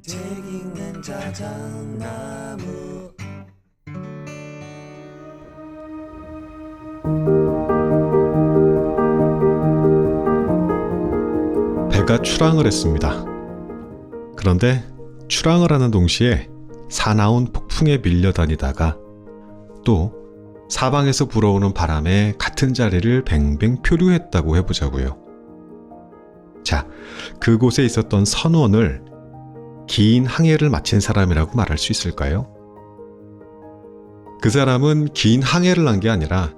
책 읽는 자작나무. 배가 출항을 했습니다. 그런데 출항을 하는 동시에 사나운 폭풍에 밀려다니다가 또 사방에서 불어오는 바람에 같은 자리를 뱅뱅 표류했다고 해보자고요. 자, 그곳에 있었던 선원을 긴 항해를 마친 사람이라고 말할 수 있을까요? 그 사람은 긴 항해를 한 게 아니라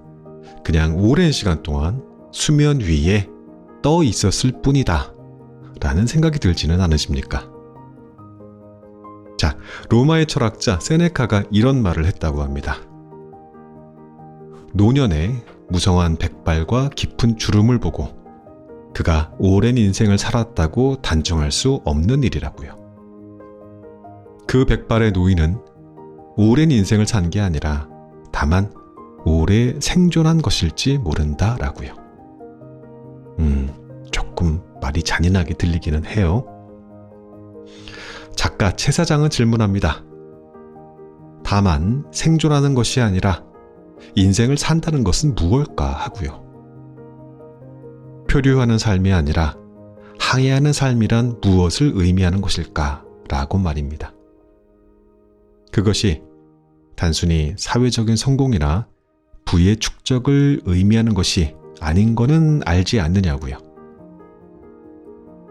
그냥 오랜 시간 동안 수면 위에 떠 있었을 뿐이다 라는 생각이 들지는 않으십니까? 자, 로마의 철학자 세네카가 이런 말을 했다고 합니다. 노년에 무성한 백발과 깊은 주름을 보고 그가 오랜 인생을 살았다고 단정할 수 없는 일이라고요. 그 백발의 노인은 오랜 인생을 산 게 아니라 다만 오래 생존한 것일지 모른다라고요. 조금 말이 잔인하게 들리기는 해요. 작가 최 사장은 질문합니다. 다만 생존하는 것이 아니라 인생을 산다는 것은 무엇일까 하고요. 표류하는 삶이 아니라 항해하는 삶이란 무엇을 의미하는 것일까 라고 말입니다. 그것이 단순히 사회적인 성공이나 부의 축적을 의미하는 것이 아닌 거는 알지 않느냐고요.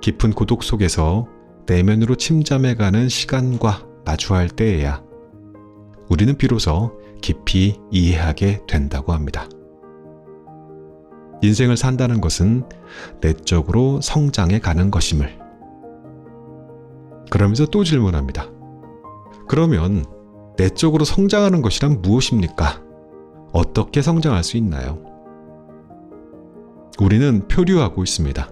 깊은 고독 속에서 내면으로 침잠해가는 시간과 마주할 때에야 우리는 비로소 깊이 이해하게 된다고 합니다. 인생을 산다는 것은 내적으로 성장해 가는 것임을. 그러면서 또 질문합니다. 그러면 내적으로 성장하는 것이란 무엇입니까? 어떻게 성장할 수 있나요? 우리는 표류하고 있습니다.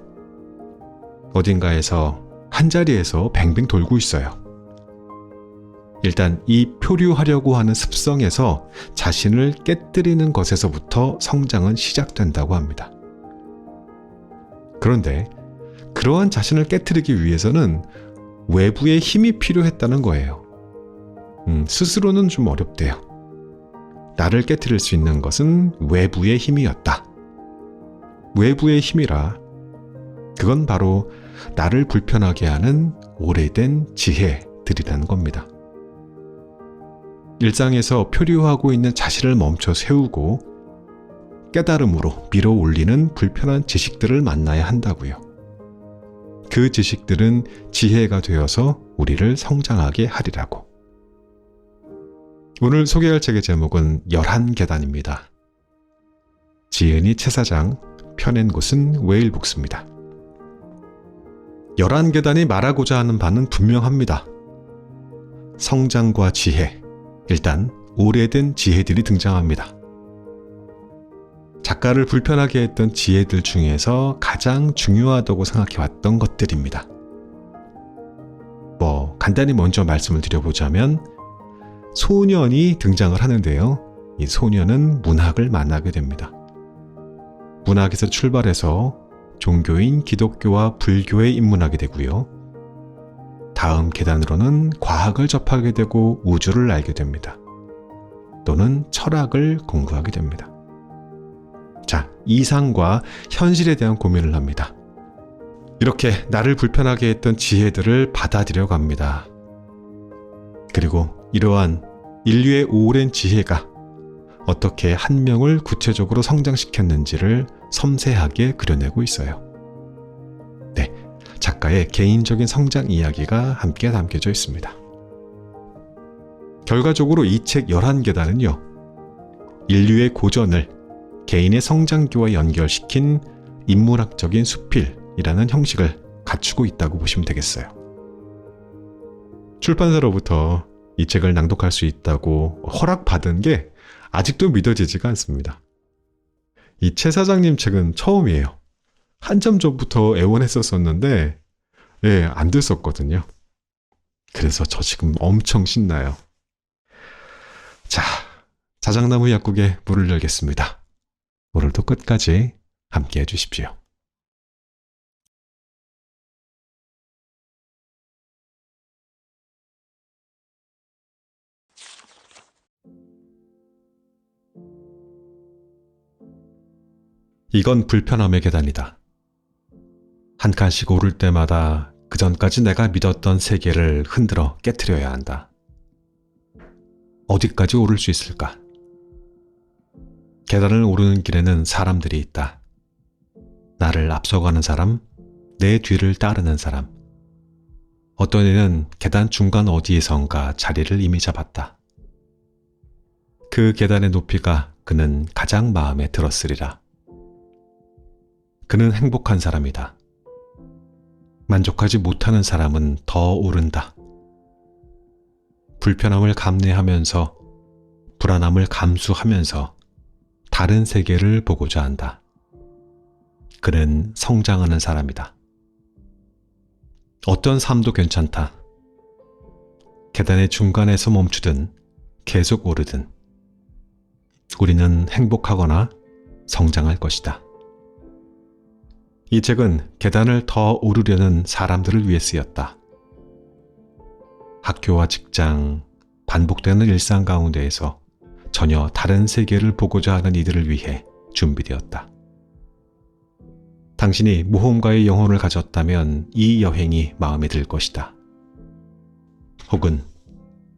어딘가에서 한자리에서 뱅뱅 돌고 있어요. 일단 이 표류하려고 하는 습성에서 자신을 깨뜨리는 것에서부터 성장은 시작된다고 합니다. 그런데 그러한 자신을 깨뜨리기 위해서는 외부의 힘이 필요했다는 거예요. 스스로는 좀 어렵대요. 나를 깨뜨릴 수 있는 것은 외부의 힘이었다. 외부의 힘이라 그건 바로 나를 불편하게 하는 오래된 지혜들이라는 겁니다. 일상에서 표류하고 있는 자신을 멈춰 세우고 깨달음으로 밀어 올리는 불편한 지식들을 만나야 한다고요. 그 지식들은 지혜가 되어서 우리를 성장하게 하리라고. 오늘 소개할 책의 제목은 11계단입니다. 지은이 최 사장, 펴낸 곳은 웨일북스입니다. 11계단이 말하고자 하는 바는 분명합니다. 성장과 지혜, 일단 오래된 지혜들이 등장합니다. 작가를 불편하게 했던 지혜들 중에서 가장 중요하다고 생각해왔던 것들입니다. 간단히 먼저 말씀을 드려보자면 소년이 등장을 하는데요. 이 소년은 문학을 만나게 됩니다. 문학에서 출발해서 종교인 기독교와 불교에 입문하게 되고요. 다음 계단으로는 과학을 접하게 되고 우주를 알게 됩니다. 또는 철학을 공부하게 됩니다. 자, 이상과 현실에 대한 고민을 합니다. 이렇게 나를 불편하게 했던 지혜들을 받아들여 갑니다. 그리고 이러한 인류의 오랜 지혜가 어떻게 한 명을 구체적으로 성장시켰는지를 섬세하게 그려내고 있어요. 네, 작가의 개인적인 성장 이야기가 함께 담겨져 있습니다. 결과적으로 이 책 11계단은요, 인류의 고전을 개인의 성장기와 연결시킨 인문학적인 수필이라는 형식을 갖추고 있다고 보시면 되겠어요. 출판사로부터 이 책을 낭독할 수 있다고 허락받은 게 아직도 믿어지지가 않습니다. 이 최 사장님 책은 처음이에요. 한참 전부터 애원했었었는데 안 됐었거든요. 그래서 저 지금 엄청 신나요. 자, 자작나무 약국에 문을 열겠습니다. 오늘도 끝까지 함께 해주십시오. 이건 불편함의 계단이다. 한 칸씩 오를 때마다 그전까지 내가 믿었던 세계를 흔들어 깨트려야 한다. 어디까지 오를 수 있을까? 계단을 오르는 길에는 사람들이 있다. 나를 앞서가는 사람, 내 뒤를 따르는 사람. 어떤 이는 계단 중간 어디에선가 자리를 이미 잡았다. 그 계단의 높이가 그는 가장 마음에 들었으리라. 그는 행복한 사람이다. 만족하지 못하는 사람은 더 오른다. 불편함을 감내하면서 불안함을 감수하면서 다른 세계를 보고자 한다. 그는 성장하는 사람이다. 어떤 삶도 괜찮다. 계단의 중간에서 멈추든 계속 오르든 우리는 행복하거나 성장할 것이다. 이 책은 계단을 더 오르려는 사람들을 위해 쓰였다. 학교와 직장, 반복되는 일상 가운데에서 전혀 다른 세계를 보고자 하는 이들을 위해 준비되었다. 당신이 모험가의 영혼을 가졌다면 이 여행이 마음에 들 것이다. 혹은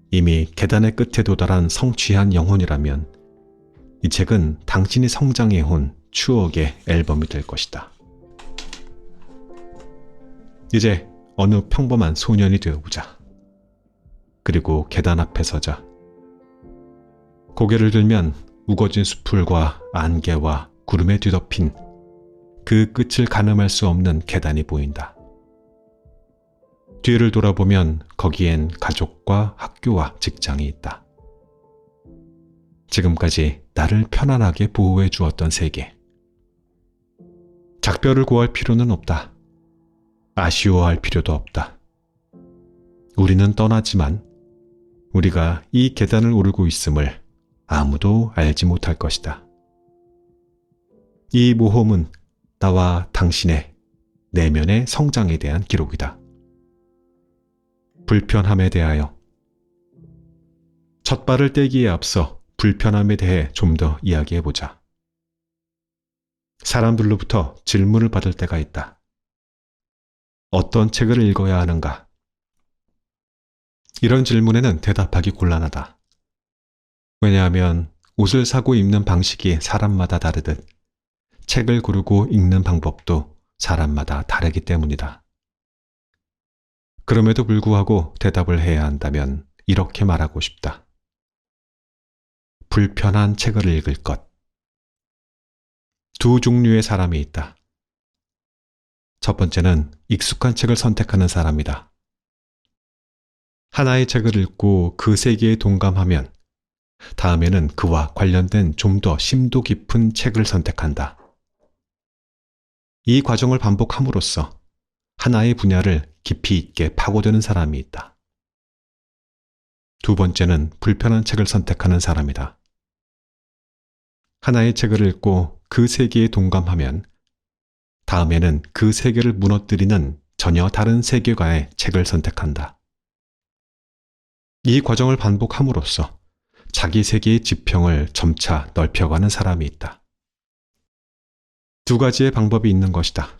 이미 계단의 끝에 도달한 성취한 영혼이라면 이 책은 당신이 성장해온 추억의 앨범이 될 것이다. 이제 어느 평범한 소년이 되어보자. 그리고 계단 앞에 서자. 고개를 들면 우거진 수풀과 안개와 구름에 뒤덮인 그 끝을 가늠할 수 없는 계단이 보인다. 뒤를 돌아보면 거기엔 가족과 학교와 직장이 있다. 지금까지 나를 편안하게 보호해 주었던 세계. 작별을 고할 필요는 없다. 아쉬워할 필요도 없다. 우리는 떠나지만 우리가 이 계단을 오르고 있음을 아무도 알지 못할 것이다. 이 모험은 나와 당신의 내면의 성장에 대한 기록이다. 불편함에 대하여. 첫 발을 떼기에 앞서 불편함에 대해 좀 더 이야기해보자. 사람들로부터 질문을 받을 때가 있다. 어떤 책을 읽어야 하는가? 이런 질문에는 대답하기 곤란하다. 왜냐하면 옷을 사고 입는 방식이 사람마다 다르듯 책을 고르고 읽는 방법도 사람마다 다르기 때문이다. 그럼에도 불구하고 대답을 해야 한다면 이렇게 말하고 싶다. 불편한 책을 읽을 것. 두 종류의 사람이 있다. 첫 번째는 익숙한 책을 선택하는 사람이다. 하나의 책을 읽고 그 세계에 동감하면 다음에는 그와 관련된 좀 더 심도 깊은 책을 선택한다. 이 과정을 반복함으로써 하나의 분야를 깊이 있게 파고드는 사람이 있다. 두 번째는 불편한 책을 선택하는 사람이다. 하나의 책을 읽고 그 세계에 동감하면 다음에는 그 세계를 무너뜨리는 전혀 다른 세계관의 책을 선택한다. 이 과정을 반복함으로써 자기 세계의 지평을 점차 넓혀가는 사람이 있다. 두 가지의 방법이 있는 것이다.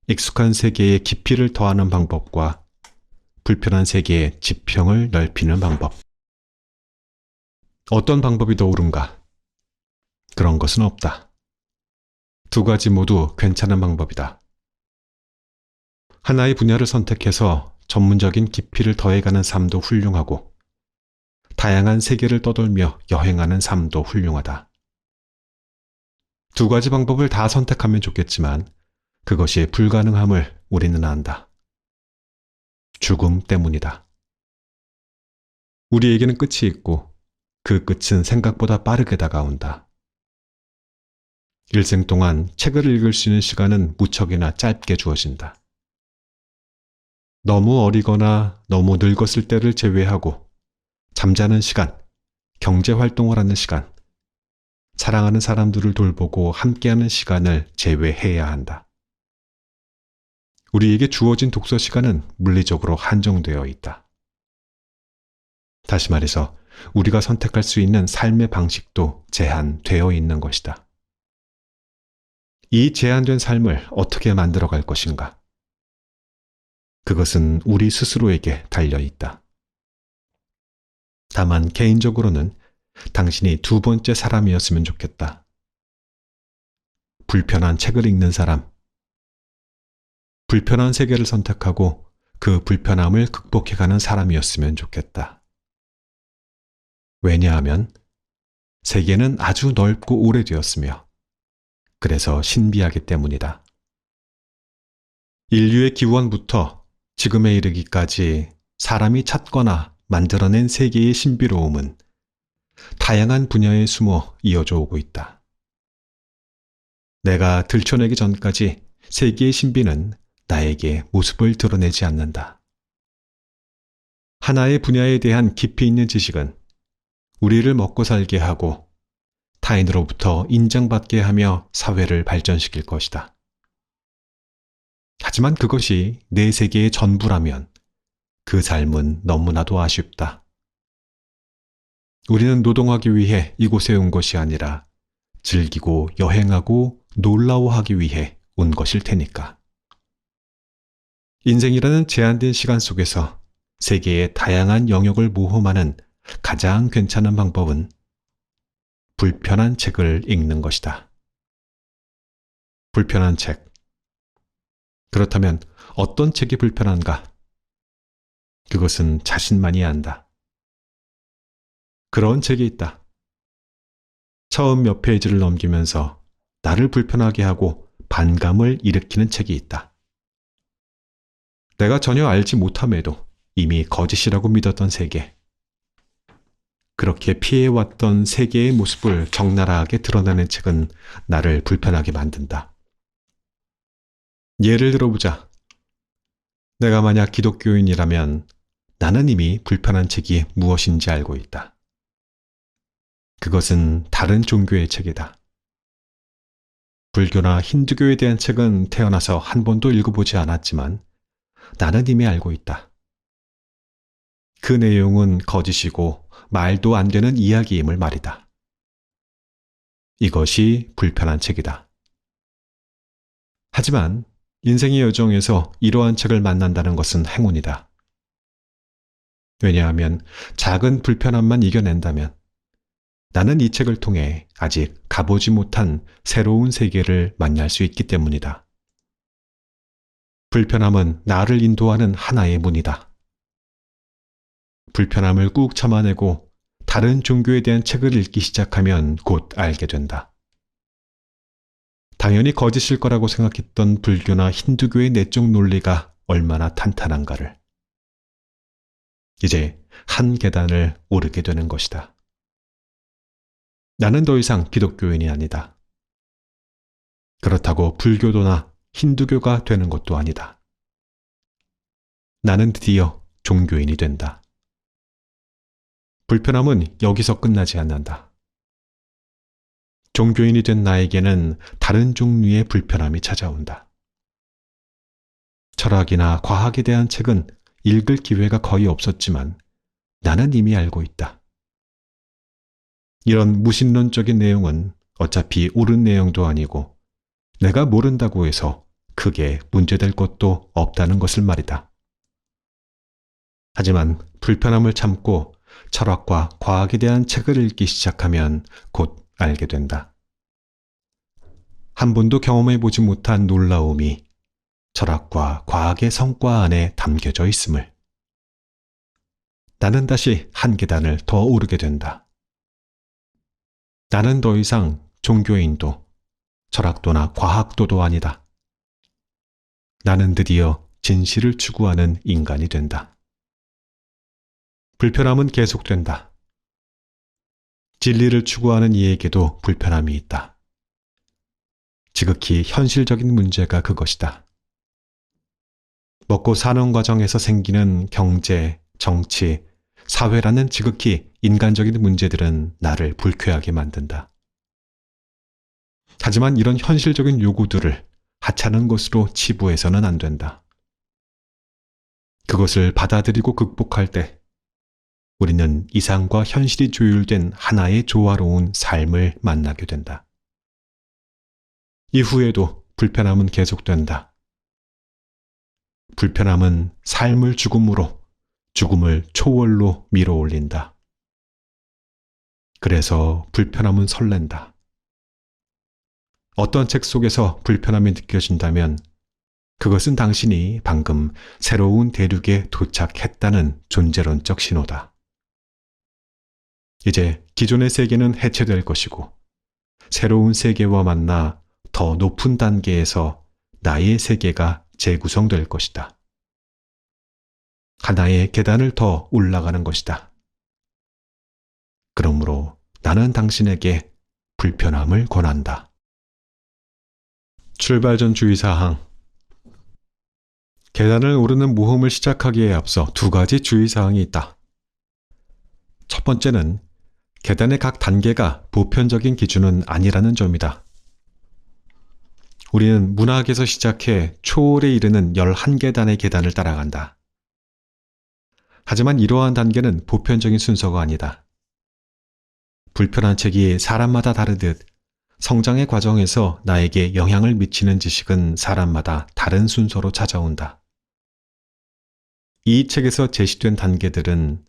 익숙한 세계에 깊이를 더하는 방법과 불편한 세계의 지평을 넓히는 방법. 어떤 방법이 더 옳은가? 그런 것은 없다. 두 가지 모두 괜찮은 방법이다. 하나의 분야를 선택해서 전문적인 깊이를 더해가는 삶도 훌륭하고 다양한 세계를 떠돌며 여행하는 삶도 훌륭하다. 두 가지 방법을 다 선택하면 좋겠지만 그것이 불가능함을 우리는 안다. 죽음 때문이다. 우리에게는 끝이 있고 그 끝은 생각보다 빠르게 다가온다. 일생 동안 책을 읽을 수 있는 시간은 무척이나 짧게 주어진다. 너무 어리거나 너무 늙었을 때를 제외하고 잠자는 시간, 경제활동을 하는 시간, 사랑하는 사람들을 돌보고 함께하는 시간을 제외해야 한다. 우리에게 주어진 독서 시간은 물리적으로 한정되어 있다. 다시 말해서 우리가 선택할 수 있는 삶의 방식도 제한되어 있는 것이다. 이 제한된 삶을 어떻게 만들어갈 것인가? 그것은 우리 스스로에게 달려 있다. 다만 개인적으로는 당신이 두 번째 사람이었으면 좋겠다. 불편한 책을 읽는 사람, 불편한 세계를 선택하고 그 불편함을 극복해가는 사람이었으면 좋겠다. 왜냐하면 세계는 아주 넓고 오래되었으며 그래서 신비하기 때문이다. 인류의 기원부터 지금에 이르기까지 사람이 찾거나 만들어낸 세계의 신비로움은 다양한 분야에 숨어 이어져 오고 있다. 내가 들춰내기 전까지 세계의 신비는 나에게 모습을 드러내지 않는다. 하나의 분야에 대한 깊이 있는 지식은 우리를 먹고 살게 하고 타인으로부터 인정받게 하며 사회를 발전시킬 것이다. 하지만 그것이 내 세계의 전부라면 그 삶은 너무나도 아쉽다. 우리는 노동하기 위해 이곳에 온 것이 아니라 즐기고 여행하고 놀라워하기 위해 온 것일 테니까. 인생이라는 제한된 시간 속에서 세계의 다양한 영역을 모험하는 가장 괜찮은 방법은 불편한 책을 읽는 것이다. 불편한 책. 그렇다면 어떤 책이 불편한가? 그것은 자신만이 안다. 그런 책이 있다. 처음 몇 페이지를 넘기면서 나를 불편하게 하고 반감을 일으키는 책이 있다. 내가 전혀 알지 못함에도 이미 거짓이라고 믿었던 세계. 그렇게 피해왔던 세계의 모습을 적나라하게 드러내는 책은 나를 불편하게 만든다. 예를 들어보자. 내가 만약 기독교인이라면 나는 이미 불편한 책이 무엇인지 알고 있다. 그것은 다른 종교의 책이다. 불교나 힌두교에 대한 책은 태어나서 한 번도 읽어보지 않았지만 나는 이미 알고 있다. 그 내용은 거짓이고 말도 안 되는 이야기임을 말이다. 이것이 불편한 책이다. 하지만 인생의 여정에서 이러한 책을 만난다는 것은 행운이다. 왜냐하면 작은 불편함만 이겨낸다면 나는 이 책을 통해 아직 가보지 못한 새로운 세계를 만날 수 있기 때문이다. 불편함은 나를 인도하는 하나의 문이다. 불편함을 꾹 참아내고 다른 종교에 대한 책을 읽기 시작하면 곧 알게 된다. 당연히 거짓일 거라고 생각했던 불교나 힌두교의 내적 논리가 얼마나 탄탄한가를. 이제 한 계단을 오르게 되는 것이다. 나는 더 이상 기독교인이 아니다. 그렇다고 불교도나 힌두교가 되는 것도 아니다. 나는 드디어 종교인이 된다. 불편함은 여기서 끝나지 않는다. 종교인이 된 나에게는 다른 종류의 불편함이 찾아온다. 철학이나 과학에 대한 책은 읽을 기회가 거의 없었지만 나는 이미 알고 있다. 이런 무신론적인 내용은 어차피 옳은 내용도 아니고 내가 모른다고 해서 크게 문제될 것도 없다는 것을 말이다. 하지만 불편함을 참고 철학과 과학에 대한 책을 읽기 시작하면 곧 알게 된다. 한 번도 경험해보지 못한 놀라움이 철학과 과학의 성과 안에 담겨져 있음을. 나는 다시 한 계단을 더 오르게 된다. 나는 더 이상 종교인도 철학도나 과학도도 아니다. 나는 드디어 진실을 추구하는 인간이 된다. 불편함은 계속된다. 진리를 추구하는 이에게도 불편함이 있다. 지극히 현실적인 문제가 그것이다. 먹고 사는 과정에서 생기는 경제, 정치, 사회라는 지극히 인간적인 문제들은 나를 불쾌하게 만든다. 하지만 이런 현실적인 요구들을 하찮은 것으로 치부해서는 안 된다. 그것을 받아들이고 극복할 때 우리는 이상과 현실이 조율된 하나의 조화로운 삶을 만나게 된다. 이후에도 불편함은 계속된다. 불편함은 삶을 죽음으로, 죽음을 초월로 밀어올린다. 그래서 불편함은 설렌다. 어떤 책 속에서 불편함이 느껴진다면 그것은 당신이 방금 새로운 대륙에 도착했다는 존재론적 신호다. 이제 기존의 세계는 해체될 것이고 새로운 세계와 만나 더 높은 단계에서 나의 세계가 재구성될 것이다. 하나의 계단을 더 올라가는 것이다. 그러므로 나는 당신에게 불편함을 권한다. 출발 전 주의사항. 계단을 오르는 모험을 시작하기에 앞서 두 가지 주의사항이 있다. 첫 번째는 계단의 각 단계가 보편적인 기준은 아니라는 점이다. 우리는 문학에서 시작해 초월에 이르는 11계단의 계단을 따라간다. 하지만 이러한 단계는 보편적인 순서가 아니다. 불편한 책이 사람마다 다르듯 성장의 과정에서 나에게 영향을 미치는 지식은 사람마다 다른 순서로 찾아온다. 이 책에서 제시된 단계들은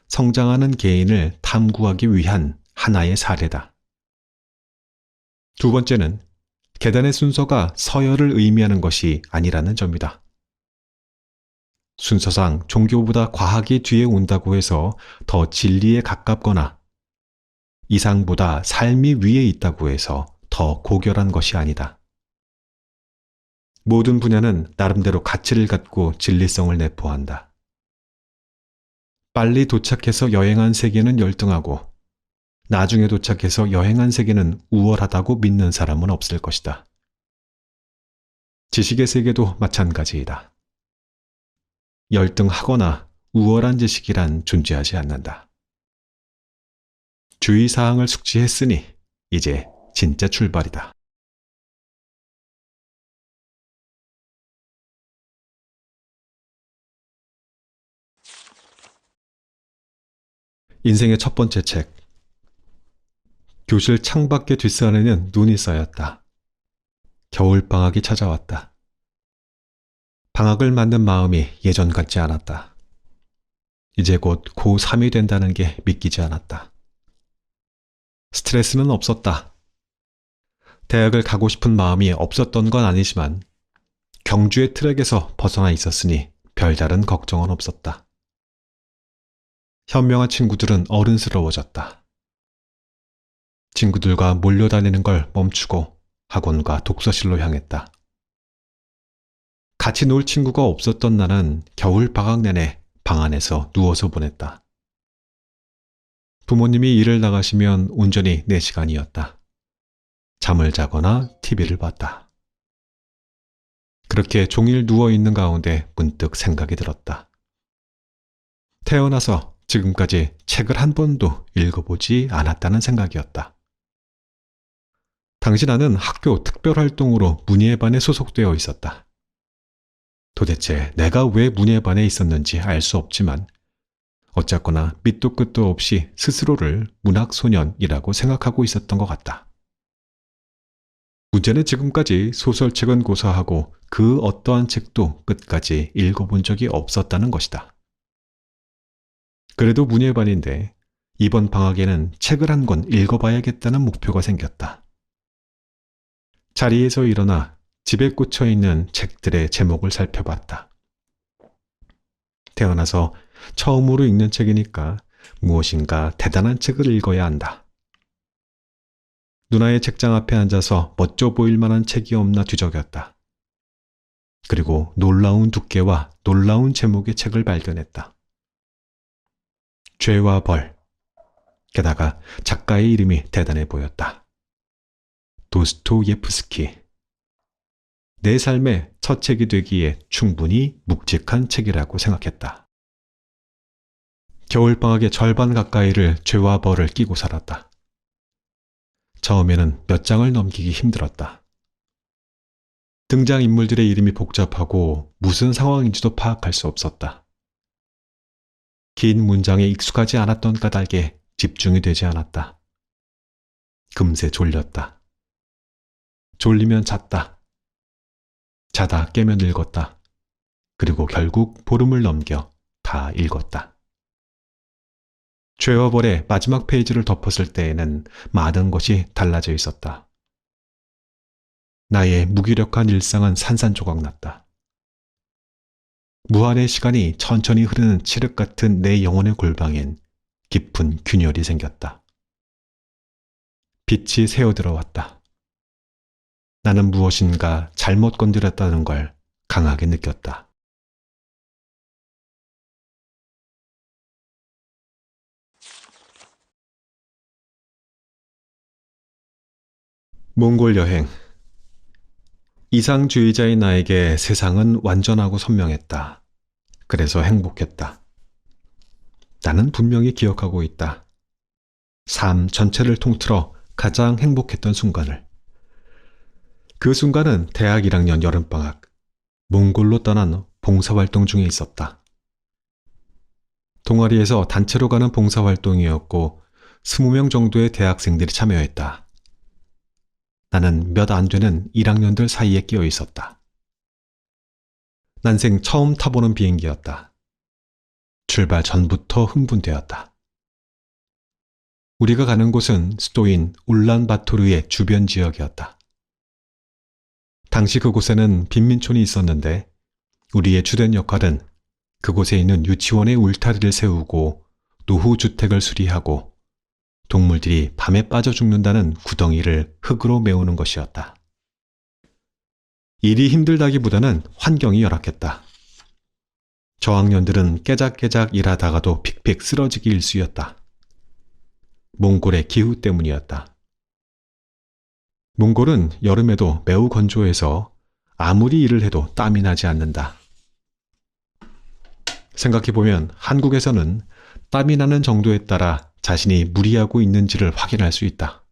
성장하는 개인을 탐구하기 위한 하나의 사례다. 두 번째는 계단의 순서가 서열을 의미하는 것이 아니라는 점이다. 순서상 종교보다 과학이 뒤에 온다고 해서 더 진리에 가깝거나 이상보다 삶이 위에 있다고 해서 더 고결한 것이 아니다. 모든 분야는 나름대로 가치를 갖고 진리성을 내포한다. 빨리 도착해서 여행한 세계는 열등하고 나중에 도착해서 여행한 세계는 우월하다고 믿는 사람은 없을 것이다. 지식의 세계도 마찬가지이다. 열등하거나 우월한 지식이란 존재하지 않는다. 주의사항을 숙지했으니 이제 진짜 출발이다. 인생의 첫 번째 책. 교실 창밖의 뒷산에는 눈이 쌓였다. 겨울방학이 찾아왔다. 방학을 맞는 마음이 예전 같지 않았다. 이제 곧 고3이 된다는 게 믿기지 않았다. 스트레스는 없었다. 대학을 가고 싶은 마음이 없었던 건 아니지만 경주의 트랙에서 벗어나 있었으니 별다른 걱정은 없었다. 현명한 친구들은 어른스러워졌다. 친구들과 몰려다니는 걸 멈추고 학원과 독서실로 향했다. 같이 놀 친구가 없었던 나는 겨울 방학 내내 방 안에서 누워서 보냈다. 부모님이 일을 나가시면 온전히 내 시간이었다. 잠을 자거나 TV를 봤다. 그렇게 종일 누워있는 가운데 문득 생각이 들었다. 태어나서 지금까지 책을 한 번도 읽어보지 않았다는 생각이었다. 당시 나는 학교 특별활동으로 문예반에 소속되어 있었다. 도대체 내가 왜 문예반에 있었는지 알 수 없지만 어쨌거나 밑도 끝도 없이 스스로를 문학소년이라고 생각하고 있었던 것 같다. 문제는 지금까지 소설책은 고사하고 그 어떠한 책도 끝까지 읽어본 적이 없었다는 것이다. 그래도 문예반인데 이번 방학에는 책을 한 권 읽어봐야겠다는 목표가 생겼다. 자리에서 일어나 집에 꽂혀있는 책들의 제목을 살펴봤다. 태어나서 처음으로 읽는 책이니까 무엇인가 대단한 책을 읽어야 한다. 누나의 책장 앞에 앉아서 멋져 보일 만한 책이 없나 뒤적였다. 그리고 놀라운 두께와 놀라운 제목의 책을 발견했다. 죄와 벌. 게다가 작가의 이름이 대단해 보였다. 도스토예프스키. 내 삶의 첫 책이 되기에 충분히 묵직한 책이라고 생각했다. 겨울방학의 절반 가까이를 죄와 벌을 끼고 살았다. 처음에는 몇 장을 넘기기 힘들었다. 등장인물들의 이름이 복잡하고 무슨 상황인지도 파악할 수 없었다. 긴 문장에 익숙하지 않았던 까닭에 집중이 되지 않았다. 금세 졸렸다. 졸리면 잤다. 자다 깨면 읽었다. 그리고 결국 보름을 넘겨 다 읽었다. 죄와 벌의 마지막 페이지를 덮었을 때에는 많은 것이 달라져 있었다. 나의 무기력한 일상은 산산조각 났다. 무한의 시간이 천천히 흐르는 칠흑 같은 내 영혼의 골방엔 깊은 균열이 생겼다. 빛이 새어들어왔다. 나는 무엇인가 잘못 건드렸다는 걸 강하게 느꼈다. 몽골 여행. 이상주의자인 나에게 세상은 완전하고 선명했다. 그래서 행복했다. 나는 분명히 기억하고 있다. 삶 전체를 통틀어 가장 행복했던 순간을. 그 순간은 대학 1학년 여름방학, 몽골로 떠난 봉사활동 중에 있었다. 동아리에서 단체로 가는 봉사활동이었고 20명 정도의 대학생들이 참여했다. 나는 몇 안 되는 1학년들 사이에 끼어 있었다. 난생 처음 타보는 비행기였다. 출발 전부터 흥분되었다. 우리가 가는 곳은 수도인 울란바토르의 주변 지역이었다. 당시 그곳에는 빈민촌이 있었는데 우리의 주된 역할은 그곳에 있는 유치원의 울타리를 세우고 노후주택을 수리하고 동물들이 밤에 빠져 죽는다는 구덩이를 흙으로 메우는 것이었다. 일이 힘들다기보다는 환경이 열악했다. 저학년들은 깨작깨작 일하다가도 픽픽 쓰러지기 일쑤였다. 몽골의 기후 때문이었다. 몽골은 여름에도 매우 건조해서 아무리 일을 해도 땀이 나지 않는다. 생각해보면 한국에서는 땀이 나는 정도에 따라 자신이 무리하고 있는지를 확인할 수 있다.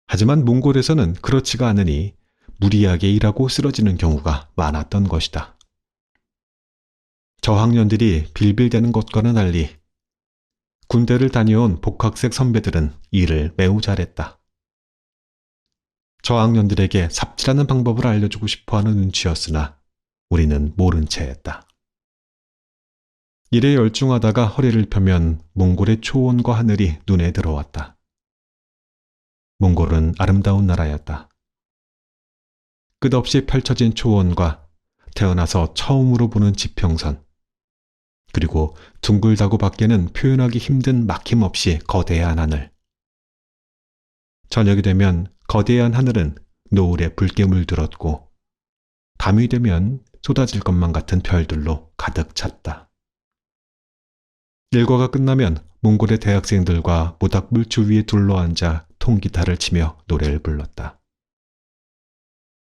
하지만 몽골에서는 그렇지가 않으니 무리하게 일하고 쓰러지는 경우가 많았던 것이다. 저학년들이 빌빌대는 것과는 달리 군대를 다녀온 복학생 선배들은 일을 매우 잘했다. 저학년들에게 삽질하는 방법을 알려주고 싶어하는 눈치였으나 우리는 모른 채 했다. 일에 열중하다가 허리를 펴면 몽골의 초원과 하늘이 눈에 들어왔다. 몽골은 아름다운 나라였다. 끝없이 펼쳐진 초원과 태어나서 처음으로 보는 지평선, 그리고 둥글다고 밖에는 표현하기 힘든 막힘없이 거대한 하늘. 저녁이 되면 거대한 하늘은 노을에 붉게 물들었고 밤이 되면 쏟아질 것만 같은 별들로 가득 찼다. 일과가 끝나면 몽골의 대학생들과 모닥불주 위에 둘러앉아 통기타를 치며 노래를 불렀다.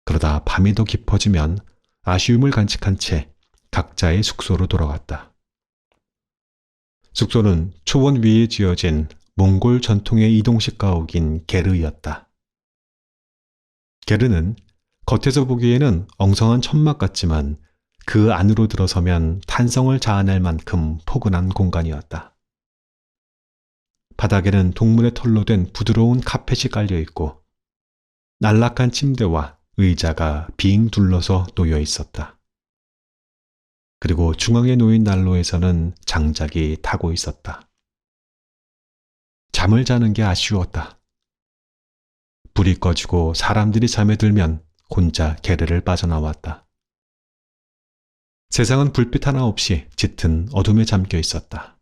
그러다 밤이 더 깊어지면 아쉬움을 간직한 채 각자의 숙소로 돌아갔다. 숙소는 초원 위에 지어진 몽골 전통의 이동식 가옥인 게르였다. 게르는 겉에서 보기에는 엉성한 천막 같지만 그 안으로 들어서면 탄성을 자아낼 만큼 포근한 공간이었다. 바닥에는 동물의 털로 된 부드러운 카펫이 깔려 있고 안락한 침대와 의자가 빙 둘러서 놓여 있었다. 그리고 중앙에 놓인 난로에서는 장작이 타고 있었다. 잠을 자는 게 아쉬웠다. 불이 꺼지고 사람들이 잠에 들면 혼자 게르를 빠져나왔다. 세상은 불빛 하나 없이 짙은 어둠에 잠겨 있었다.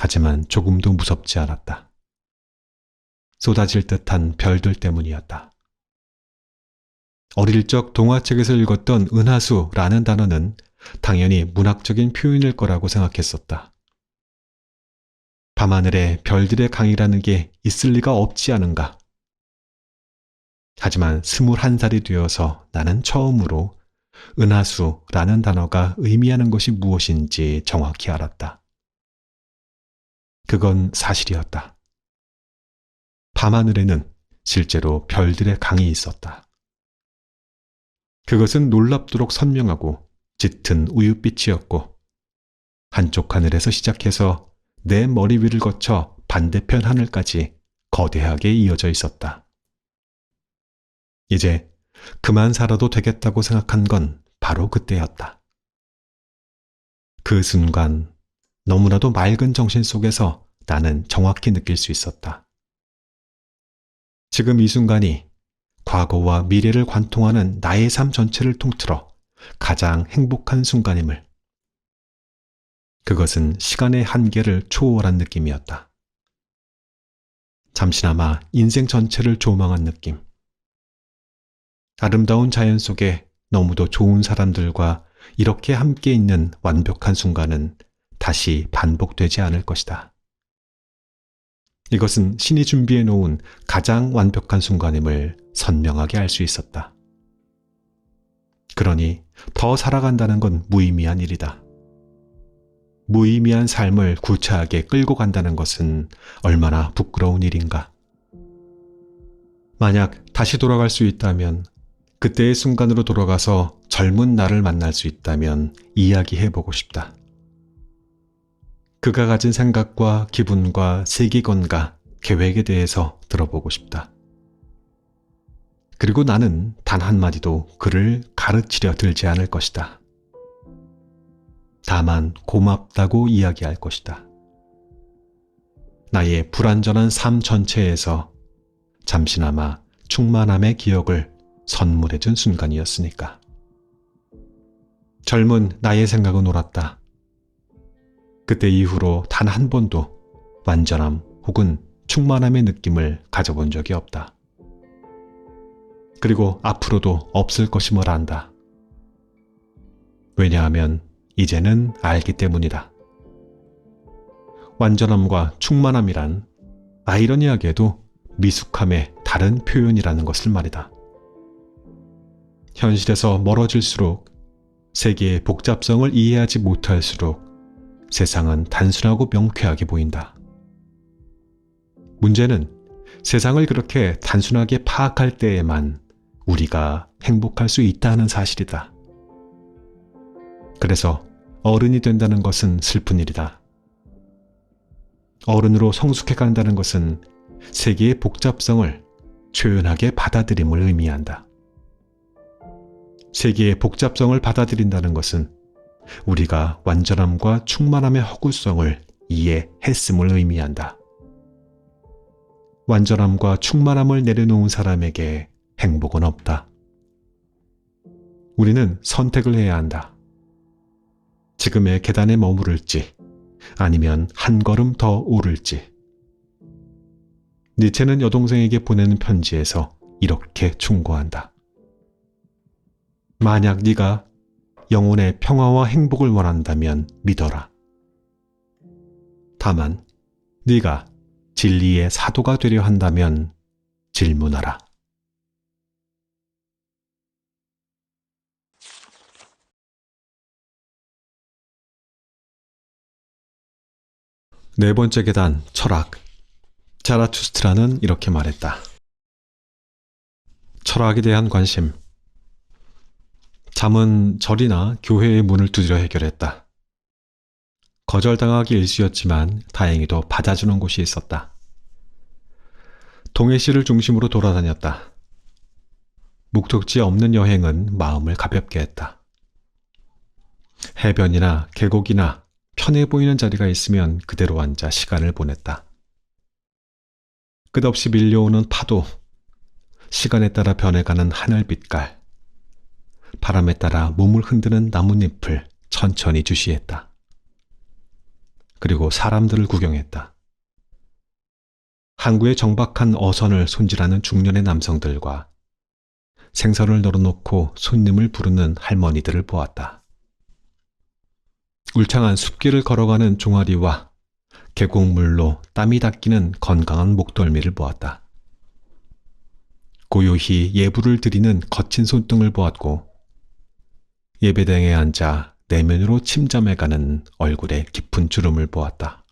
하지만 조금도 무섭지 않았다. 쏟아질 듯한 별들 때문이었다. 어릴 적 동화책에서 읽었던 은하수라는 단어는 당연히 문학적인 표현일 거라고 생각했었다. 밤하늘에 별들의 강이라는 게 있을 리가 없지 않은가. 하지만 21살이 되어서 나는 처음으로 은하수라는 단어가 의미하는 것이 무엇인지 정확히 알았다. 그건 사실이었다. 밤하늘에는 실제로 별들의 강이 있었다. 그것은 놀랍도록 선명하고 짙은 우윳빛이었고 한쪽 하늘에서 시작해서 내 머리 위를 거쳐 반대편 하늘까지 거대하게 이어져 있었다. 이제 그만 살아도 되겠다고 생각한 건 바로 그때였다. 그 순간 너무나도 맑은 정신 속에서 나는 정확히 느낄 수 있었다. 지금 이 순간이 과거와 미래를 관통하는 나의 삶 전체를 통틀어 가장 행복한 순간임을. 그것은 시간의 한계를 초월한 느낌이었다. 잠시나마 인생 전체를 조망한 느낌. 아름다운 자연 속에 너무도 좋은 사람들과 이렇게 함께 있는 완벽한 순간은 다시 반복되지 않을 것이다. 이것은 신이 준비해 놓은 가장 완벽한 순간임을 선명하게 알 수 있었다. 그러니 더 살아간다는 건 무의미한 일이다. 무의미한 삶을 구차하게 끌고 간다는 것은 얼마나 부끄러운 일인가. 만약 다시 돌아갈 수 있다면, 그때의 순간으로 돌아가서 젊은 나를 만날 수 있다면 이야기해보고 싶다. 그가 가진 생각과 기분과 세계관과 계획에 대해서 들어보고 싶다. 그리고 나는 단 한마디도 그를 가르치려 들지 않을 것이다. 다만 고맙다고 이야기할 것이다. 나의 불완전한 삶 전체에서 잠시나마 충만함의 기억을 선물해준 순간이었으니까. 젊은 나의 생각은 옳았다. 그때 이후로 단 한 번도 완전함 혹은 충만함의 느낌을 가져본 적이 없다. 그리고 앞으로도 없을 것임을 안다. 왜냐하면 이제는 알기 때문이다. 완전함과 충만함이란 아이러니하게도 미숙함의 다른 표현이라는 것을 말이다. 현실에서 멀어질수록, 세계의 복잡성을 이해하지 못할수록 세상은 단순하고 명쾌하게 보인다. 문제는 세상을 그렇게 단순하게 파악할 때에만 우리가 행복할 수 있다는 사실이다. 그래서 어른이 된다는 것은 슬픈 일이다. 어른으로 성숙해 간다는 것은 세계의 복잡성을 초연하게 받아들임을 의미한다. 세계의 복잡성을 받아들인다는 것은 우리가 완전함과 충만함의 허구성을 이해했음을 의미한다. 완전함과 충만함을 내려놓은 사람에게 행복은 없다. 우리는 선택을 해야 한다. 지금의 계단에 머무를지 아니면 한 걸음 더 오를지. 니체는 여동생에게 보내는 편지에서 이렇게 충고한다. 만약 네가 영혼의 평화와 행복을 원한다면 믿어라. 다만 네가 진리의 사도가 되려 한다면 질문하라. 네 번째 계단, 철학. 자라투스트라는 이렇게 말했다. 철학에 대한 관심. 잠은 절이나 교회의 문을 두드려 해결했다. 거절당하기 일쑤였지만 다행히도 받아주는 곳이 있었다. 동해시를 중심으로 돌아다녔다. 목적지 없는 여행은 마음을 가볍게 했다. 해변이나 계곡이나 편해 보이는 자리가 있으면 그대로 앉아 시간을 보냈다. 끝없이 밀려오는 파도, 시간에 따라 변해가는 하늘 빛깔, 바람에 따라 몸을 흔드는 나뭇잎을 천천히 주시했다. 그리고 사람들을 구경했다. 항구의 정박한 어선을 손질하는 중년의 남성들과 생선을 널어놓고 손님을 부르는 할머니들을 보았다. 울창한 숲길을 걸어가는 종아리와 계곡물로 땀이 닦이는 건강한 목덜미를 보았다. 고요히 예불을 드리는 거친 손등을 보았고, 예배당에 앉아 내면으로 침잠해가는 얼굴에 깊은 주름을 보았다.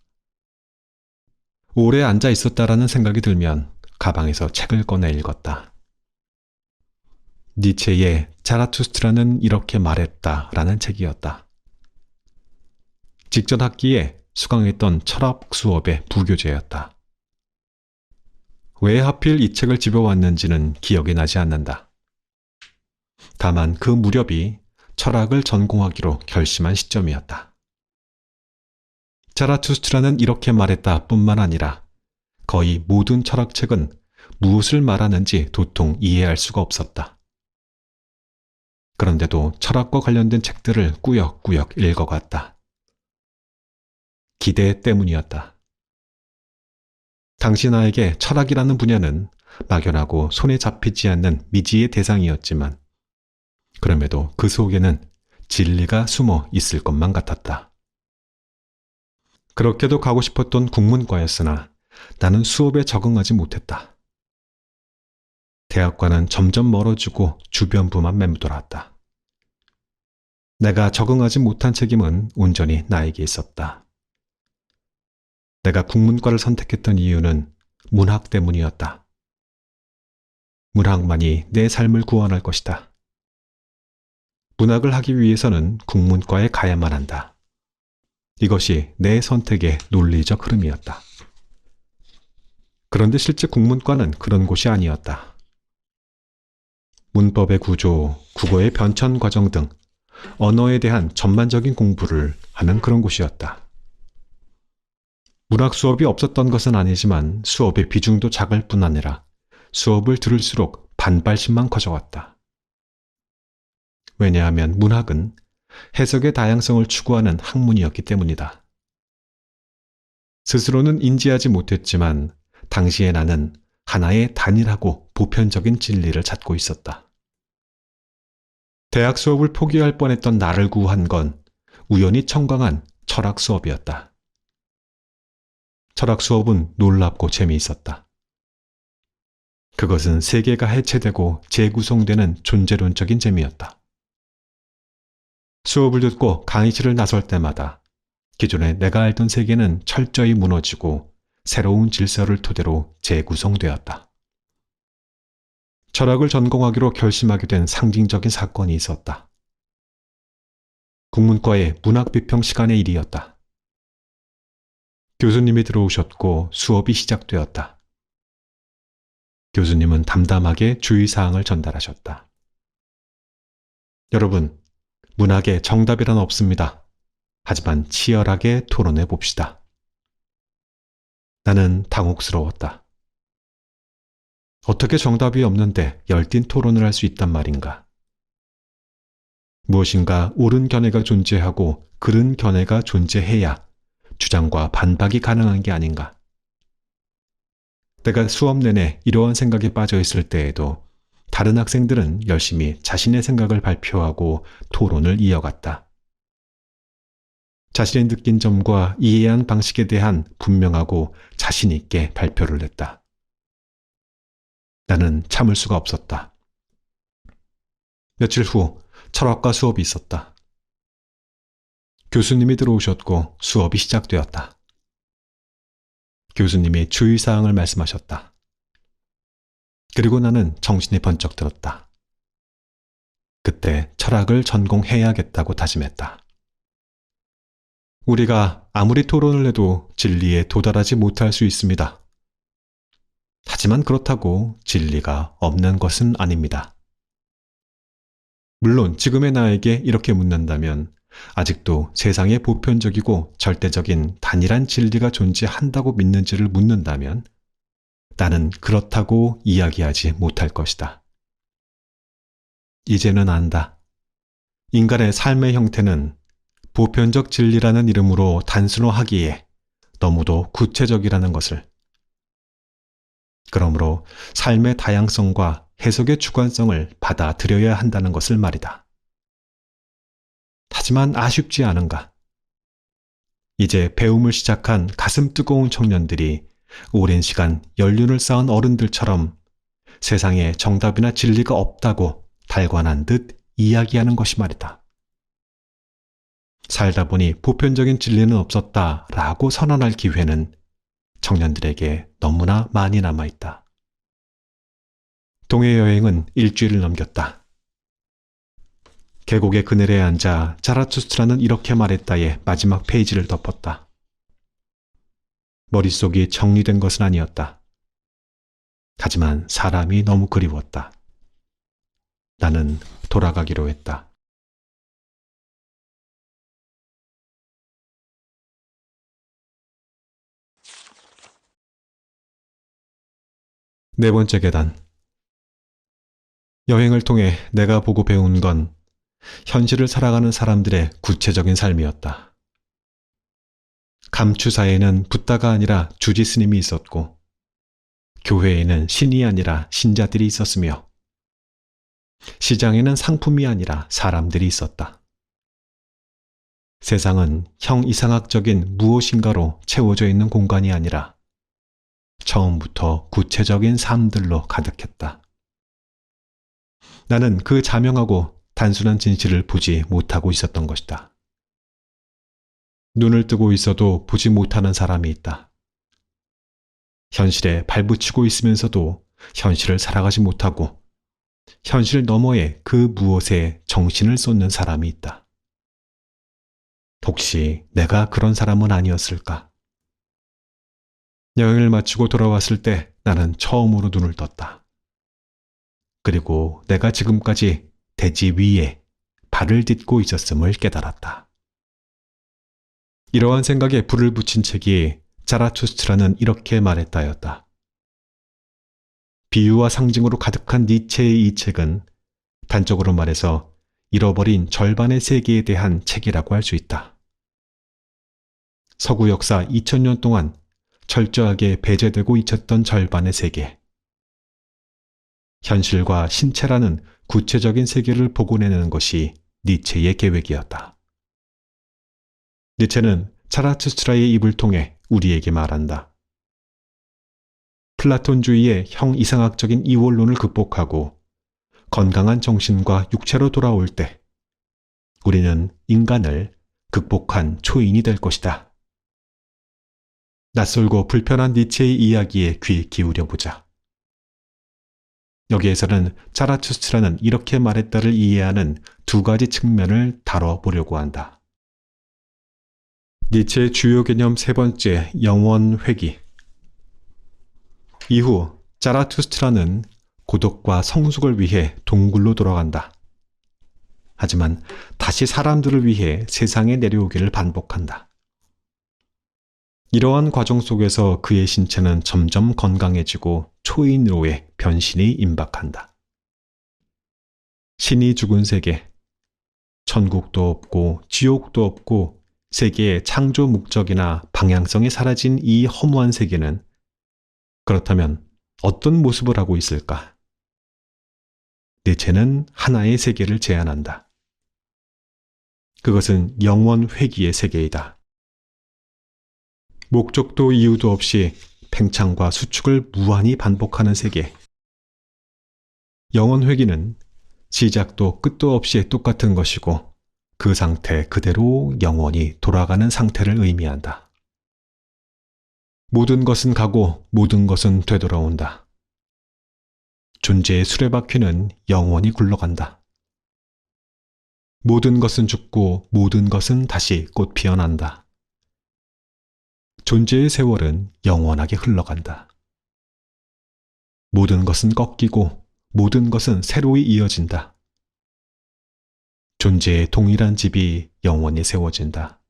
오래 앉아 있었다라는 생각이 들면 가방에서 책을 꺼내 읽었다. 니체의 자라투스트라는 이렇게 말했다라는 책이었다. 직전 학기에 수강했던 철학 수업의 부교재였다. 왜 하필 이 책을 집어왔는지는 기억이 나지 않는다. 다만 그 무렵이 철학을 전공하기로 결심한 시점이었다. 자라투스트라는 이렇게 말했다 뿐만 아니라 거의 모든 철학책은 무엇을 말하는지 도통 이해할 수가 없었다. 그런데도 철학과 관련된 책들을 꾸역꾸역 읽어갔다. 기대 때문이었다. 당시 나에게 철학이라는 분야는 막연하고 손에 잡히지 않는 미지의 대상이었지만 그럼에도 그 속에는 진리가 숨어 있을 것만 같았다. 그렇게도 가고 싶었던 국문과였으나 나는 수업에 적응하지 못했다. 대학과는 점점 멀어지고 주변부만 맴돌았다. 내가 적응하지 못한 책임은 온전히 나에게 있었다. 내가 국문과를 선택했던 이유는 문학 때문이었다. 문학만이 내 삶을 구원할 것이다. 문학을 하기 위해서는 국문과에 가야만 한다. 이것이 내 선택의 논리적 흐름이었다. 그런데 실제 국문과는 그런 곳이 아니었다. 문법의 구조, 국어의 변천 과정 등 언어에 대한 전반적인 공부를 하는 그런 곳이었다. 문학 수업이 없었던 것은 아니지만 수업의 비중도 작을 뿐 아니라 수업을 들을수록 반발심만 커져왔다. 왜냐하면 문학은 해석의 다양성을 추구하는 학문이었기 때문이다. 스스로는 인지하지 못했지만 당시에 나는 하나의 단일하고 보편적인 진리를 찾고 있었다. 대학 수업을 포기할 뻔했던 나를 구한 건 우연히 청강한 철학 수업이었다. 철학 수업은 놀랍고 재미있었다. 그것은 세계가 해체되고 재구성되는 존재론적인 재미였다. 수업을 듣고 강의실을 나설 때마다 기존에 내가 알던 세계는 철저히 무너지고 새로운 질서를 토대로 재구성되었다. 철학을 전공하기로 결심하게 된 상징적인 사건이 있었다. 국문과의 문학비평 시간의 일이었다. 교수님이 들어오셨고 수업이 시작되었다. 교수님은 담담하게 주의사항을 전달하셨다. 여러분, 문학에 정답이란 없습니다. 하지만 치열하게 토론해 봅시다. 나는 당혹스러웠다. 어떻게 정답이 없는데 열띤 토론을 할 수 있단 말인가? 무엇인가 옳은 견해가 존재하고 그른 견해가 존재해야 주장과 반박이 가능한 게 아닌가? 내가 수업 내내 이러한 생각에 빠져 있을 때에도 다른 학생들은 열심히 자신의 생각을 발표하고 토론을 이어갔다. 자신이 느낀 점과 이해한 방식에 대한 분명하고 자신 있게 발표를 했다. 나는 참을 수가 없었다. 며칠 후 철학과 수업이 있었다. 교수님이 들어오셨고 수업이 시작되었다. 교수님이 주의사항을 말씀하셨다. 그리고 나는 정신이 번쩍 들었다. 그때 철학을 전공해야겠다고 다짐했다. 우리가 아무리 토론을 해도 진리에 도달하지 못할 수 있습니다. 하지만 그렇다고 진리가 없는 것은 아닙니다. 물론 지금의 나에게 이렇게 묻는다면 아직도 세상에 보편적이고 절대적인 단일한 진리가 존재한다고 믿는지를 묻는다면 나는 그렇다고 이야기하지 못할 것이다. 이제는 안다. 인간의 삶의 형태는 보편적 진리라는 이름으로 단순화하기에 너무도 구체적이라는 것을. 그러므로 삶의 다양성과 해석의 주관성을 받아들여야 한다는 것을 말이다. 하지만 아쉽지 않은가? 이제 배움을 시작한 가슴 뜨거운 청년들이 오랜 시간 연륜을 쌓은 어른들처럼 세상에 정답이나 진리가 없다고 달관한 듯 이야기하는 것이 말이다. 살다 보니 보편적인 진리는 없었다라고 선언할 기회는 청년들에게 너무나 많이 남아있다. 동해 여행은 일주일을 넘겼다. 계곡의 그늘에 앉아 자라투스트라는 이렇게 말했다의 마지막 페이지를 덮었다. 머릿속이 정리된 것은 아니었다. 하지만 사람이 너무 그리웠다. 나는 돌아가기로 했다. 네 번째 계단. 여행을 통해 내가 보고 배운 건 현실을 살아가는 사람들의 구체적인 삶이었다. 감추사에는 붓다가 아니라 주지 스님이 있었고, 교회에는 신이 아니라 신자들이 있었으며, 시장에는 상품이 아니라 사람들이 있었다. 세상은 형 이상학적인 무엇인가로 채워져 있는 공간이 아니라 처음부터 구체적인 삶들로 가득했다. 나는 그 자명하고 단순한 진실을 보지 못하고 있었던 것이다. 눈을 뜨고 있어도 보지 못하는 사람이 있다. 현실에 발붙이고 있으면서도 현실을 살아가지 못하고 현실 너머의 그 무엇에 정신을 쏟는 사람이 있다. 혹시 내가 그런 사람은 아니었을까? 여행을 마치고 돌아왔을 때 나는 처음으로 눈을 떴다. 그리고 내가 지금까지 대지 위에 발을 딛고 있었음을 깨달았다. 이러한 생각에 불을 붙인 책이 자라투스트라는 이렇게 말했다였다. 비유와 상징으로 가득한 니체의 이 책은 단적으로 말해서 잃어버린 절반의 세계에 대한 책이라고 할 수 있다. 서구 역사 2000년 동안 철저하게 배제되고 잊혔던 절반의 세계. 현실과 신체라는 구체적인 세계를 복원해내는 것이 니체의 계획이었다. 니체는 자라투스트라의 입을 통해 우리에게 말한다. 플라톤주의의 형 이상학적인 이원론을 극복하고 건강한 정신과 육체로 돌아올 때 우리는 인간을 극복한 초인이 될 것이다. 낯설고 불편한 니체의 이야기에 귀 기울여보자. 여기에서는 자라투스트라는 이렇게 말했다를 이해하는 두 가지 측면을 다뤄보려고 한다. 니체의 주요 개념 세 번째, 영원 회귀. 이후 자라투스트라는 고독과 성숙을 위해 동굴로 돌아간다. 하지만 다시 사람들을 위해 세상에 내려오기를 반복한다. 이러한 과정 속에서 그의 신체는 점점 건강해지고 초인으로의 변신이 임박한다. 신이 죽은 세계, 천국도 없고 지옥도 없고 세계의 창조 목적이나 방향성이 사라진 이 허무한 세계는 그렇다면 어떤 모습을 하고 있을까? 니체는 하나의 세계를 제안한다. 그것은 영원 회귀의 세계이다. 목적도 이유도 없이 팽창과 수축을 무한히 반복하는 세계. 영원 회귀는 시작도 끝도 없이 똑같은 것이고 그 상태 그대로 영원히 돌아가는 상태를 의미한다. 모든 것은 가고 모든 것은 되돌아온다. 존재의 수레바퀴는 영원히 굴러간다. 모든 것은 죽고 모든 것은 다시 꽃 피어난다. 존재의 세월은 영원하게 흘러간다. 모든 것은 꺾이고 모든 것은 새로이 이어진다. 존재의 동일한 집이 영원히 세워진다.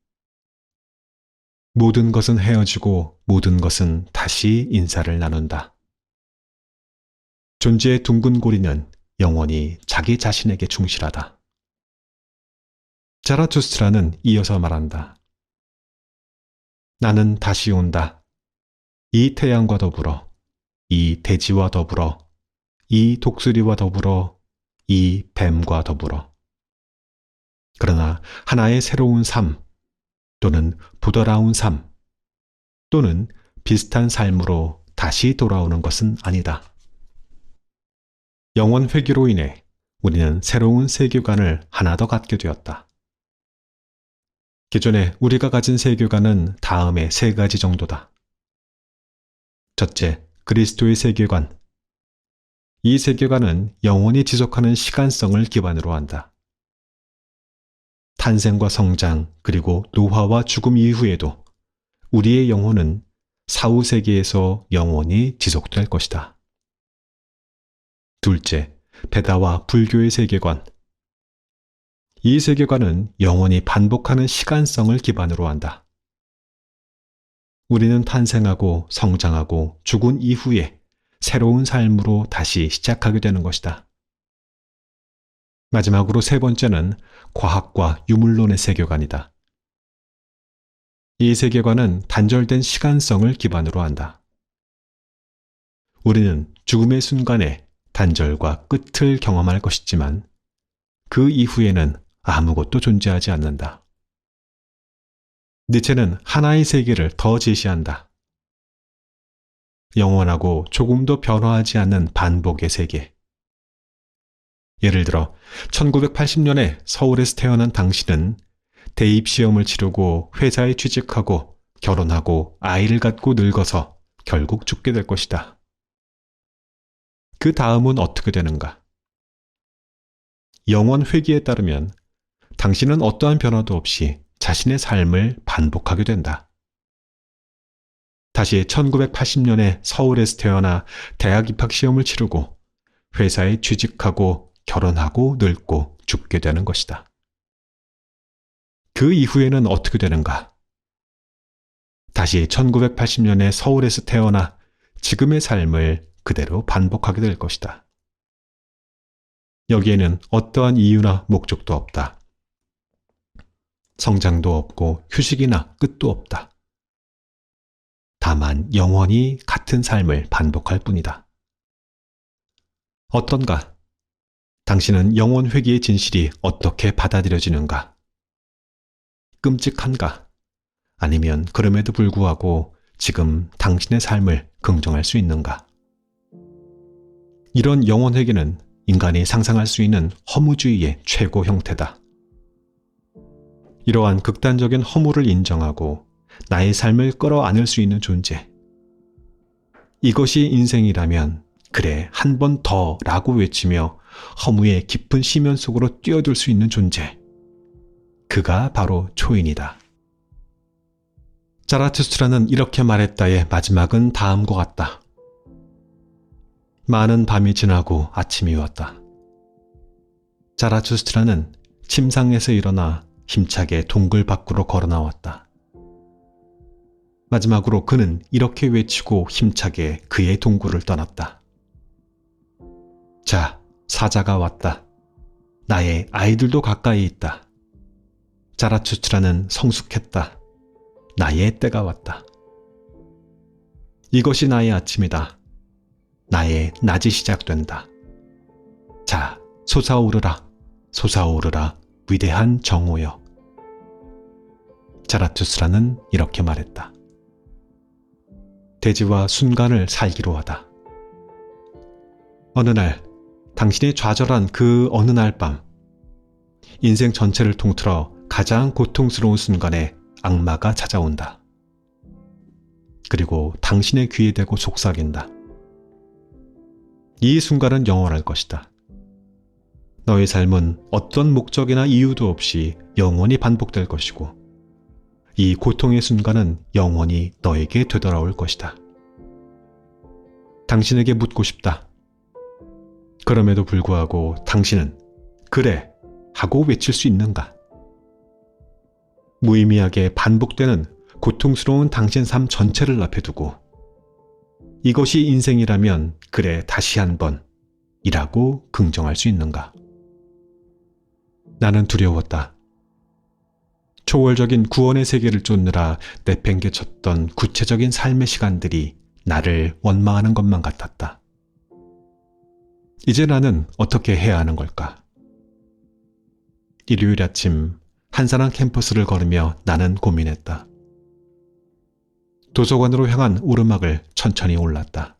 모든 것은 헤어지고 모든 것은 다시 인사를 나눈다. 존재의 둥근 고리는 영원히 자기 자신에게 충실하다. 자라투스트라는 이어서 말한다. 나는 다시 온다. 이 태양과 더불어, 이 대지와 더불어, 이 독수리와 더불어, 이 뱀과 더불어. 그러나 하나의 새로운 삶, 또는 부드러운 삶, 또는 비슷한 삶으로 다시 돌아오는 것은 아니다. 영원 회귀로 인해 우리는 새로운 세계관을 하나 더 갖게 되었다. 기존에 우리가 가진 세계관은 다음의 세 가지 정도다. 첫째, 그리스도의 세계관. 이 세계관은 영원히 지속하는 시간성을 기반으로 한다. 탄생과 성장, 그리고 노화와 죽음 이후에도 우리의 영혼은 사후 세계에서 영원히 지속될 것이다. 둘째, 베다와 불교의 세계관. 이 세계관은 영원히 반복하는 시간성을 기반으로 한다. 우리는 탄생하고 성장하고 죽은 이후에 새로운 삶으로 다시 시작하게 되는 것이다. 마지막으로 세 번째는 과학과 유물론의 세계관이다. 이 세계관은 단절된 시간성을 기반으로 한다. 우리는 죽음의 순간에 단절과 끝을 경험할 것이지만 그 이후에는 아무것도 존재하지 않는다. 니체는 하나의 세계를 더 제시한다. 영원하고 조금도 변화하지 않는 반복의 세계. 예를 들어 1980년에 서울에서 태어난 당신은 대입시험을 치르고 회사에 취직하고 결혼하고 아이를 갖고 늙어서 결국 죽게 될 것이다. 그 다음은 어떻게 되는가? 영원 회귀에 따르면 당신은 어떠한 변화도 없이 자신의 삶을 반복하게 된다. 다시 1980년에 서울에서 태어나 대학 입학 시험을 치르고 회사에 취직하고 결혼하고 늙고 죽게 되는 것이다. 그 이후에는 어떻게 되는가? 다시 1980년에 서울에서 태어나 지금의 삶을 그대로 반복하게 될 것이다. 여기에는 어떠한 이유나 목적도 없다. 성장도 없고 휴식이나 끝도 없다. 다만 영원히 같은 삶을 반복할 뿐이다. 어떤가? 당신은 영원 회귀의 진실이 어떻게 받아들여지는가? 끔찍한가? 아니면 그럼에도 불구하고 지금 당신의 삶을 긍정할 수 있는가? 이런 영원 회귀는 인간이 상상할 수 있는 허무주의의 최고 형태다. 이러한 극단적인 허무를 인정하고 나의 삶을 끌어안을 수 있는 존재. 이것이 인생이라면 그래 한 번 더 라고 외치며 허무의 깊은 심연 속으로 뛰어들 수 있는 존재. 그가 바로 초인이다. 자라투스트라는 이렇게 말했다의 마지막은 다음과 같다. 많은 밤이 지나고 아침이 왔다. 자라투스트라는 침상에서 일어나 힘차게 동굴 밖으로 걸어 나왔다. 마지막으로 그는 이렇게 외치고 힘차게 그의 동굴을 떠났다. 자, 사자가 왔다. 나의 아이들도 가까이 있다. 자라투스트라는 성숙했다. 나의 때가 왔다. 이것이 나의 아침이다. 나의 낮이 시작된다. 자, 솟아오르라, 솟아오르라, 위대한 정오여. 자라투스라는 이렇게 말했다. 대지와 순간을 살기로 하다. 어느 날, 당신이 좌절한 그 어느 날 밤, 인생 전체를 통틀어 가장 고통스러운 순간에 악마가 찾아온다. 그리고 당신의 귀에 대고 속삭인다. 이 순간은 영원할 것이다. 너의 삶은 어떤 목적이나 이유도 없이 영원히 반복될 것이고 이 고통의 순간은 영원히 너에게 되돌아올 것이다. 당신에게 묻고 싶다. 그럼에도 불구하고 당신은 그래 하고 외칠 수 있는가? 무의미하게 반복되는 고통스러운 당신 삶 전체를 앞에 두고 이것이 인생이라면 그래 다시 한번 이라고 긍정할 수 있는가? 나는 두려웠다. 초월적인 구원의 세계를 쫓느라 내팽개쳤던 구체적인 삶의 시간들이 나를 원망하는 것만 같았다. 이제 나는 어떻게 해야 하는 걸까? 일요일 아침 한산한 캠퍼스를 걸으며 나는 고민했다. 도서관으로 향한 오르막을 천천히 올랐다.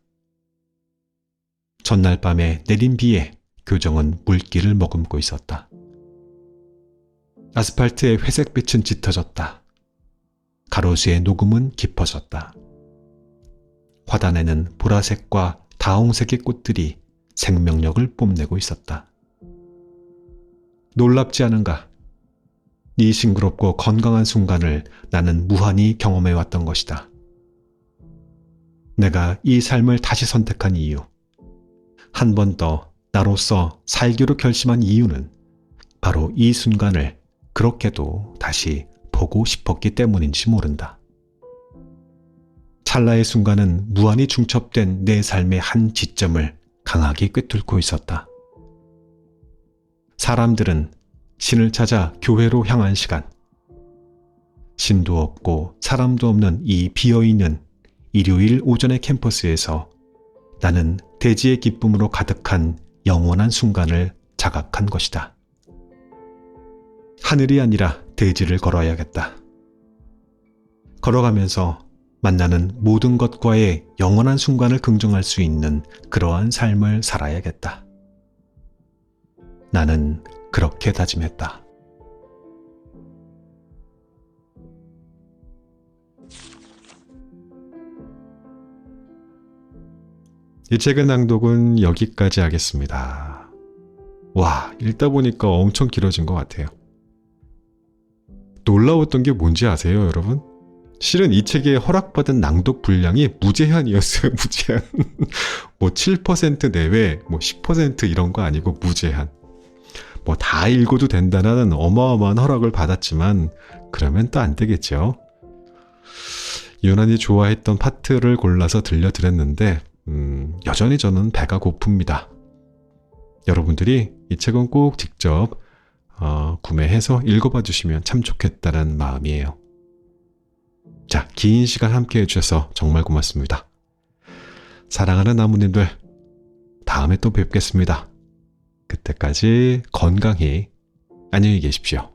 전날 밤에 내린 비에 교정은 물기를 머금고 있었다. 아스팔트의 회색빛은 짙어졌다. 가로수의 녹음은 깊어졌다. 화단에는 보라색과 다홍색의 꽃들이 생명력을 뽐내고 있었다. 놀랍지 않은가? 이 싱그럽고 건강한 순간을 나는 무한히 경험해왔던 것이다. 내가 이 삶을 다시 선택한 이유, 한 번 더 나로서 살기로 결심한 이유는 바로 이 순간을 그렇게도 다시 보고 싶었기 때문인지 모른다. 찰나의 순간은 무한히 중첩된 내 삶의 한 지점을 강하게 꿰뚫고 있었다. 사람들은 신을 찾아 교회로 향한 시간, 신도 없고 사람도 없는 이 비어있는 일요일 오전의 캠퍼스에서 나는 대지의 기쁨으로 가득한 영원한 순간을 자각한 것이다. 하늘이 아니라 대지를 걸어야겠다. 걸어가면서 만나는 모든 것과의 영원한 순간을 긍정할 수 있는 그러한 삶을 살아야겠다. 나는 그렇게 다짐했다. 이 책의 낭독은 여기까지 하겠습니다. 와, 읽다 보니까 엄청 길어진 것 같아요. 놀라웠던 게 뭔지 아세요, 여러분? 실은 이 책에 허락받은 낭독 분량이 무제한이었어요, 무제한. 뭐 7% 내외, 뭐 10% 이런 거 아니고 무제한. 뭐 다 읽어도 된다는 어마어마한 허락을 받았지만 그러면 또 안 되겠죠. 유난히 좋아했던 파트를 골라서 들려드렸는데 여전히 저는 배가 고픕니다. 여러분들이 이 책은 꼭 직접 구매해서 읽어봐 주시면 참 좋겠다는 마음이에요. 자, 긴 시간 함께 해주셔서 정말 고맙습니다. 사랑하는 나무님들, 다음에 또 뵙겠습니다. 그때까지 건강히 안녕히 계십시오.